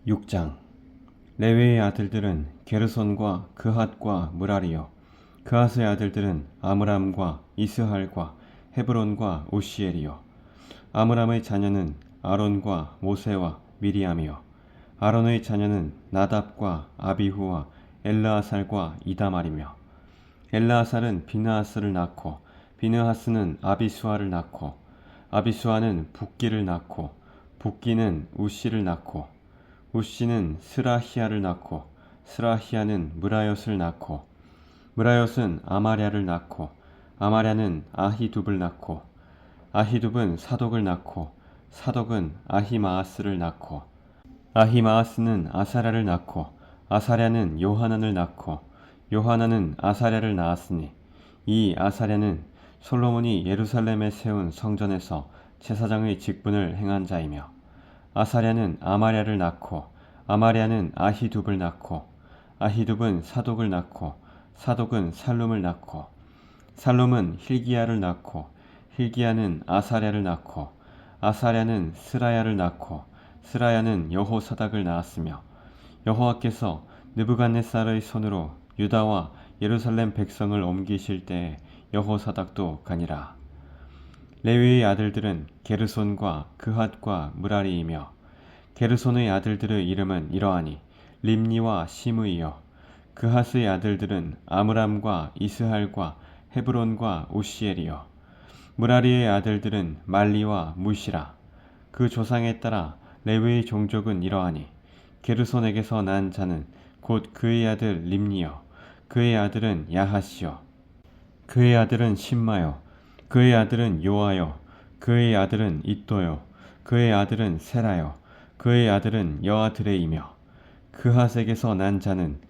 6장 레위의 아들들은 게르손과 그핫과 므라리요. 그핫의 아들들은 아므람과 이스할과 헤브론과 우시엘이요. 아므람의 자녀는 아론과 모세와 미리암이요. 아론의 자녀는 나답과 아비후와 엘르아살과 이다말이며 엘르아살은 비느하스를 낳고 비느하스는 아비수아를 낳고 아비수아는 붓기를 낳고 붓기는 우시를 낳고 우시는 스라히아를 낳고 스라히아는 무라옅을 낳고 무라옅은 아마랴를 낳고 아마랴는 아히둡을 낳고 아히둡은 사독을 낳고 사독은 아히마아스를 낳고 아히마아스는 아사랴를 낳고 아사랴는 요하난을 낳고 요하난은 아사랴를 낳았으니 이 아사랴는 솔로몬이 예루살렘에 세운 성전에서 제사장의 직분을 행한 자이며 아사랴는 아마랴를 낳고 아마랴는 아히둡을 낳고 아히둡은 사독을 낳고 사독은 살룸을 낳고 살룸은 힐기야를 낳고 힐기야는 아사랴를 낳고 아사랴는 스라야를 낳고 스라야는 여호사닥을 낳았으며 여호와께서 느부갓네살의 손으로 유다와 예루살렘 백성을 옮기실 때에 여호사닥도 가니라. 레위의 아들들은 게르손과 그핫과 므라리이며 게르손의 아들들의 이름은 이러하니 림니와 시므이요. 그핫의 아들들은 아므람과 이스할과 헤브론과 우시엘이요. 므라리의 아들들은 말리와 무시라. 그 조상에 따라 레위의 종족은 이러하니 게르손에게서 난 자는 곧 그의 아들 림니요. 그의 아들은 야하시요. 그의 아들은 심마요. 그의 아들은 요아요. 그의 아들은 잇도요. 그의 아들은 세라요. 그의 아들은 여아드레이며 그핫에게서 난 자는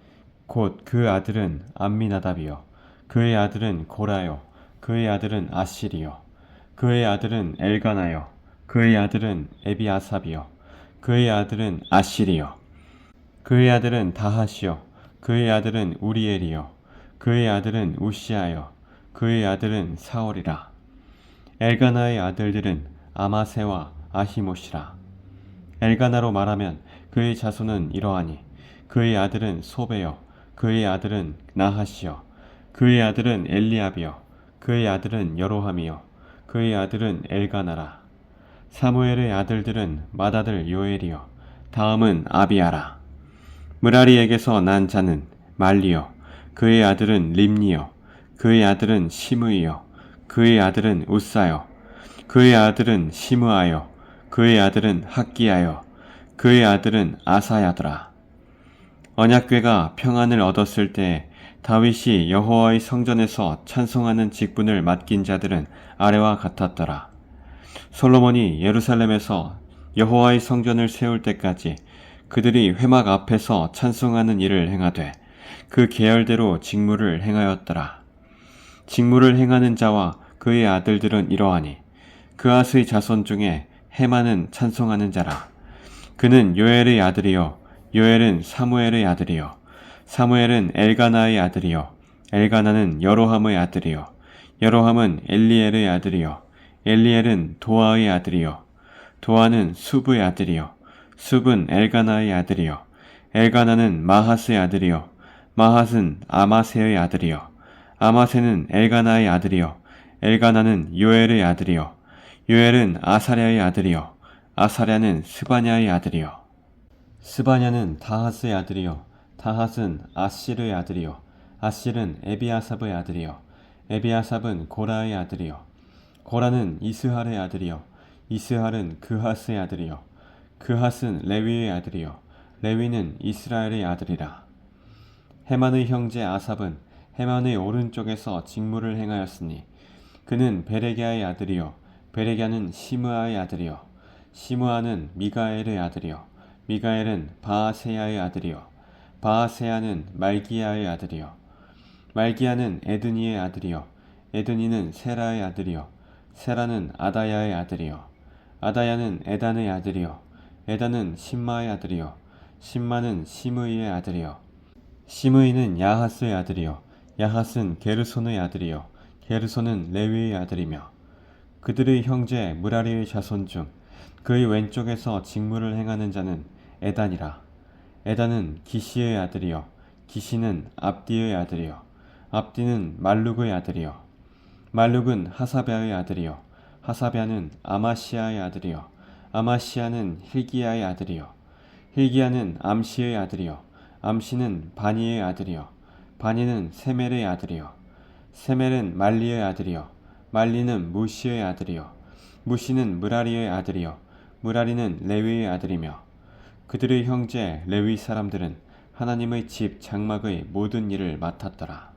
곧 그 아들은 암미나답이요. 그의 아들은 고라요. 그의 아들은 아실이요. 그의 아들은 엘가나요. 그의 아들은 에비아삽이요. 그의 아들은 아실이요. 그의 아들은 다하시요. 그의 아들은 우리엘이요. 그의 아들은 우시아요. 그의 아들은 사올이라. 엘가나의 아들들은 아마세와 아히못이라. 엘가나로 말하면 그의 자손은 이러하니 그의 아들은 소베요. 그의 아들은 나하시요. 그의 아들은 엘리압이요. 그의 아들은 여로함이요. 그의 아들은 엘가나라. 사무엘의 아들들은 맏아들 요엘이요. 다음은 아비아라. 므라리에게서 난 자는 말리요. 그의 아들은 림니요. 그의 아들은 시므이요. 그의 아들은 우사요. 그의 아들은 시므아요. 그의 아들은 학기야요. 그의 아들은 아사야더라. 언약궤가 평안을 얻었을 때 다윗이 여호와의 성전에서 찬송하는 직분을 맡긴 자들은 아래와 같았더라. 솔로몬이 예루살렘에서 여호와의 성전을 세울 때까지 그들이 회막 앞에서 찬송하는 일을 행하되 그 계열대로 직무를 행하였더라. 직무를 행하는 자와 그의 아들들은 이러하니 그핫의 자손 중에 헤만은 찬송하는 자라. 그는 요엘의 아들이요. 요엘은 사무엘의 아들이요. 사무엘은 엘가나의 아들이요. 엘가나는 여로함의 아들이요. 여로함은 엘리엘의 아들이요. 엘리엘은 도아의 아들이요. 도아는 숲의 아들이요. 숲은 엘가나의 아들이요. 엘가나는 마핫의 아들이요. 마핫은 아마세의 아들이요. 아마세는 엘가나의 아들이요. 엘가나는 요엘의 아들이요. 요엘은 아사랴의 아들이요. 아사랴는 스바냐의 아들이요. 스바냐는 다핫의 아들이요. 다핫은 아실의 아들이요. 아실은 에비아삽의 아들이요. 에비아삽은 고라의 아들이요. 고라는 이스할의 아들이요. 이스할은 그핫의 아들이요. 그핫은 레위의 아들이요. 레위는 이스라엘의 아들이라. 헤만의 형제 아삽은 헤만의 오른쪽에서 직무를 행하였으니 그는 베레갸의 아들이요. 베레갸는 시므아의 아들이요. 시므아는 미가엘의 아들이요. 미가엘은 바아세야의 아들이요. 바아세야는 말기야의 아들이요. 말기야는 에드니의 아들이요. 에드니는 세라의 아들이요. 세라는 아다야의 아들이요. 아다야는 에단의 아들이요. 에단은 심마의 아들이요. 심마는 시므이의 아들이요. 시므이는 야하스의 아들이요. 야하스는 게르손의 아들이요. 게르손은 레위의 아들이며 그들의 형제 므라리의 자손 중 그의 왼쪽에서 직무를 행하는 자는 에단이라. 에단은 기시의 아들이요 기시는 압디의 아들이요 압디는 말룩의 아들이요 말룩은 하사랴의 아들이요 하사랴는 아마시아의 아들이요 아마시아는 힐기야의 아들이요 힐기야는 암시의 아들이요 암시는 바니의 아들이요 바니는 세멜의 아들이요 세멜은 말리의 아들이요 말리는 무시의 아들이요 무시는 무라리의 아들이요 무라리는 레위의 아들이며 그들의 형제 레위 사람들은 하나님의 집 장막의 모든 일을 맡았더라.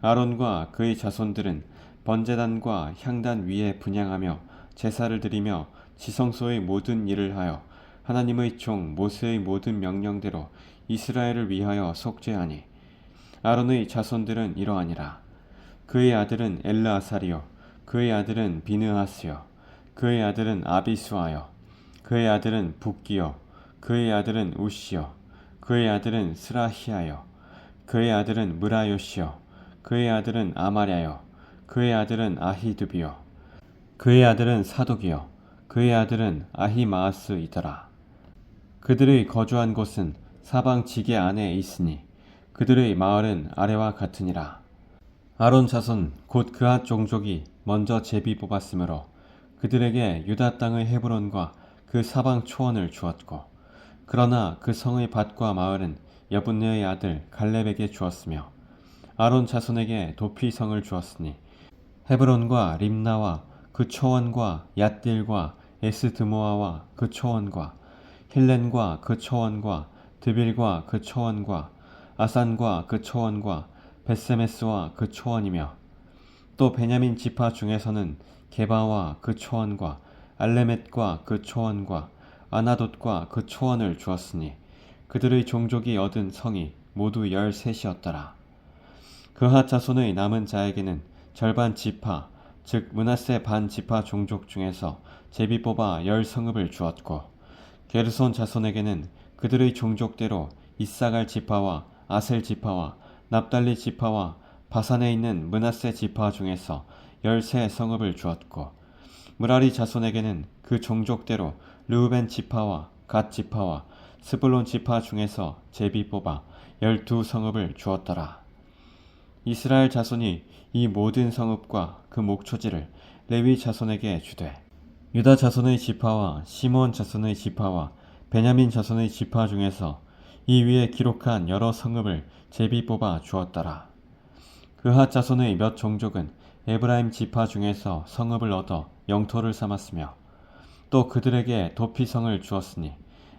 아론과 그의 자손들은 번제단과 향단 위에 분향하며 제사를 드리며 지성소의 모든 일을 하여 하나님의 종 모세의 모든 명령대로 이스라엘을 위하여 속죄하니 아론의 자손들은 이러하니라. 그의 아들은 엘르아살이요 그의 아들은 비느하스요 그의 아들은 아비수아요 그의 아들은 붓기요 그의 아들은 우시요 그의 아들은 스라히아요 그의 아들은 무라요시요 그의 아들은 아마랴요 그의 아들은 아히두비요 그의 아들은 사독이요 그의 아들은 아히마아스이더라. 그들의 거주한 곳은 사방 지게 안에 있으니 그들의 마을은 아래와 같으니라. 아론 자손 곧 그앗 종족이 먼저 제비 뽑았으므로 그들에게 유다 땅의 헤브론과 그 사방 초원을 주었고 그러나 그 성의 밭과 마을은 여분네의 아들 갈렙에게 주었으며 아론 자손에게 도피성을 주었으니 헤브론과 림나와 그 초원과 얏딜과 에스드모아와 그 초원과 힐렌과 그 초원과 드빌과 그 초원과 아산과 그 초원과 벳세메스와 그 초원이며 또 베냐민 지파 중에서는 게바와 그 초원과 알레멧과 그 초원과 아나돗과 그 초원을 주었으니 그들의 종족이 얻은 성이 모두 13이었더라. 그핫 자손의 남은 자에게는 절반 지파 즉 므낫세 반 지파 종족 중에서 제비 뽑아 10성읍을 주었고 게르손 자손에게는 그들의 종족대로 이사갈 지파와 아셀 지파와 납달리 지파와 바산에 있는 므낫세 지파 중에서 13성읍을 주었고 무라리 자손에게는 그 종족대로 르우벤 지파와 갓 지파와 스불론 지파 중에서 제비 뽑아 12성읍을 주었더라. 이스라엘 자손이 이 모든 성읍과 그 목초지를 레위 자손에게 주되 유다 자손의 지파와 시몬 자손의 지파와 베냐민 자손의 지파 중에서 이 위에 기록한 여러 성읍을 제비 뽑아 주었더라. 그핫 자손의 몇 종족은 에브라임 지파 중에서 성읍을 얻어 영토를 삼았으며 또 그들에게 도피성을 주었으니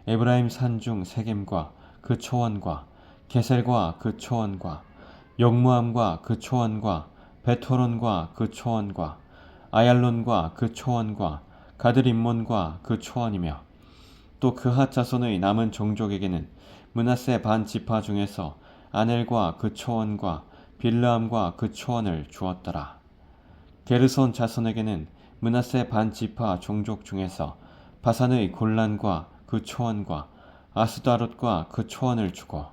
에브라임 산중 세겜과 그 초원과 게셀과 그 초원과 욕무암과 그 초원과 베토론과 그 초원과 아얄론과 그 초원과 가드림몬과 그 초원이며 또 그핫 자손의 남은 종족에게는 므낫세 반 지파 중에서 아넬과 그 초원과 빌르암과 그 초원을 주었더라. 게르손 자손에게는 므낫세 반 지파 종족 중에서 바산의 골란과 그 초원과 아스다롯과 그 초원을 주고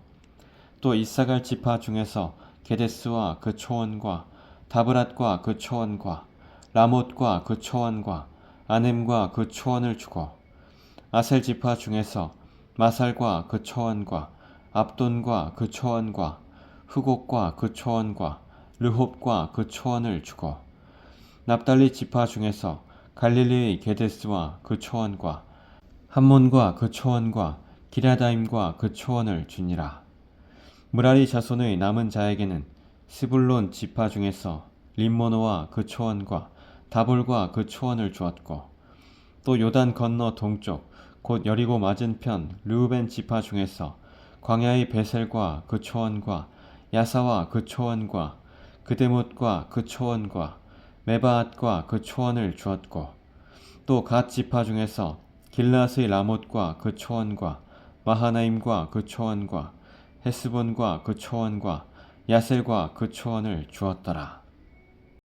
또 이사갈 지파 중에서 게데스와 그 초원과 다브랏과 그 초원과 라못과 그 초원과 아넴과 그 초원을 주고 아셀 지파 중에서 마살과 그 초원과 압돈과 그 초원과 후곡과 그 초원과 르홉과 그 초원을 주고 납달리 지파 중에서 갈릴리의 게데스와 그 초원과 함몬과 그 초원과 기랴다임과 그 초원을 주니라. 무라리 자손의 남은 자에게는 스불론 지파 중에서 림모노와 그 초원과 다볼과 그 초원을 주었고 또 요단 건너 동쪽 곧 여리고 맞은편 르우벤 지파 중에서 광야의 베셀과 그 초원과 야사와 그 초원과 그데못과 그 초원과 메바앗과 그 초원을 주었고 또 갓 지파 중에서 길라스의 라못과 그 초원과 마하나임과 그 초원과 헤스본과 그 초원과 야셀과 그 초원을 주었더라.